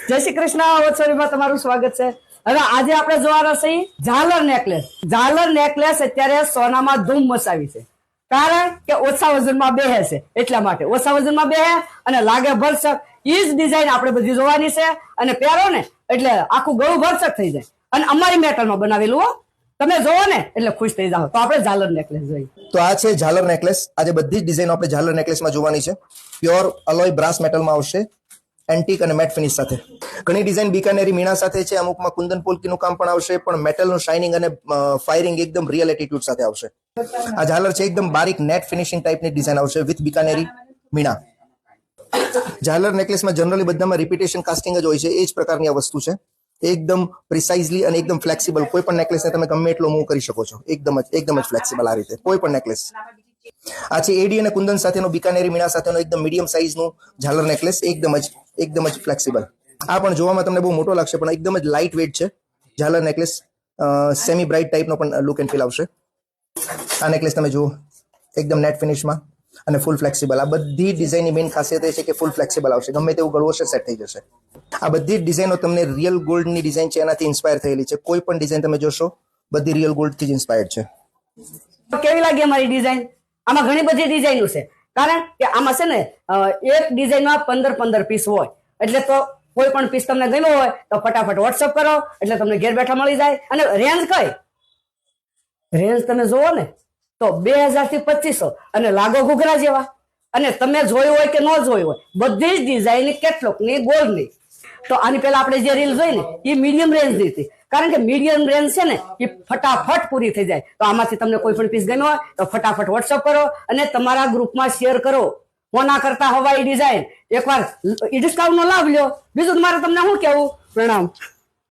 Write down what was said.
જય શ્રી કૃષ્ણ. ઓછોરીમાં તમારું સ્વાગત છે. હવે આજે આપણે જોવાના છે ઝાલર નેકલેસ. ઝાલર નેકલેસ અત્યારે સોનામાં ધૂમ મચાવી છે, કારણ કે ઓછા વજનમાં બેહે છે. એટલા માટે ઓછા વજનમાં બેહે અને લાગે ભરસક. એ જ ડિઝાઇન આપણે બધી જોવાની છે અને પહેરો ને એટલે આખું ગળું ભરસક થઈ જાય. અને અમારી મેટલમાં બનાવેલું હો, તમે જોવો ને એટલે ખુશ થઈ જાઓ. તો આપણે ઝાલર નેકલેસ જોઈએ. તો આ છે ઝાલર નેકલેસ. આજે બધી જ ડિઝાઇન આપણે ઝાલર નેકલેસમાં જોવાની છે. પ્યોર અલોય બ્રાસ મેટલમાં આવશે, એન્ટિક અને મેટ ફિનિશ સાથે. ઘણી ડિઝાઇન બીકાનેરી મીણા સાથે છે, અમુકમાં કુંદન પોલકીનું કામ પણ આવશે, પણ મેટલનું શાઇનિંગ અને ફાયરિંગ એકદમ રિયલ એટીટ્યુડ સાથે આવશે. આ ઝાલર છે એકદમ બારીક નેટ ફિનિશિંગ ટાઈપની ડિઝાઇન આવશે વિથ બીકાનેરી મીણા. ઝાલર નેકલેસમાં જનરલી બધામાં રિપીટેશન કાસ્ટિંગ જ હોય છે, એ જ પ્રકારની આ વસ્તુ છે. એકદમ પ્રિસાઇઝલી અને એકદમ ફ્લેક્સિબલ. કોઈ પણ નેકલેસને તમે ગમે એટલો મૂવ કરી શકો છો. એકદમ જ ફ્લેક્સિબલ આ રીતે કોઈ પણ નેકલેસ. આ છે એડી અને કુંદન સાથેનો બીકાનેરી મીણા સાથેનો એકદમ મીડિયમ સાઇઝનું ઝાલર નેકલેસ. એકદમ જ ફ્લેક્સિબલ. આ પણ જોવામાં તમને બહુ મોટો લાગશે, પણ એકદમ જ લાઇટ વેઇટ છે ઝાલર નેકલેસ. સેમી બ્રાઇટ ટાઈપનો પણ લુક એન્ડ ફીલ આવશે. આ નેકલેસ તમે જુઓ એકદમ નેટ ફિનિશમાં અને ફૂલ ફ્લેક્સિબલ. આ બધી ડિઝાઇનની મેઇન ખાસિયત એ છે કે ફૂલ ફ્લેક્સિબલ આવશે. ગમે તેવું ગળું હશે સેટ થઈ જશે. આ બધી જ ડિઝાઇનો તમને રિયલ ગોલ્ડની ડિઝાઇન છે, એનાથી ઇન્સ્પાયર થયેલી છે. કોઈ પણ ડિઝાઇન તમે જોશો બધી રિયલ ગોલ્ડથી જ ઇન્સ્પાયર્ડ છે. કેવી લાગી અમારી ડિઝાઇન? આમાં ઘણી બધી ડિઝાઇનો છે, કારણ કે આમાં છે ને એક ડિઝાઇનમાં 15 પીસ હોય. એટલે તો કોઈ પણ પીસ તમને ગમ્યો હોય તો ફટાફટ વોટ્સઅપ કરો એટલે તમને ઘેર બેઠા મળી જાય. અને રેન્જ કઈ રેન્જ તમે જોવો ને તો 2000 થી 2500 અને લાગો ઘૂઘરા જેવા. અને તમે જોયું હોય કે ન જોયું હોય, બધી જ ડિઝાઇન કેટલોકની ગોલ્ડની. તો આની પહેલા આપણે જે રીલ જોઈ ને એ મીડિયમ રેન્જની હતી, કારણ કે મીડિયમ રેન્જ છે ને એ ફટાફટ પૂરી થઈ જાય. તો આમાંથી તમને કોઈ પણ પીસ ગમ્યો હોય તો ફટાફટ વોટ્સઅપ કરો અને તમારા ગ્રુપમાં શેર કરો. કોના કરતા હવાઈ ડિઝાઇન એકવાર ડિસ્કાઉન્ટ નો લાભ લ્યો. બીજું મારે તમને શું કેવું? પ્રણામ.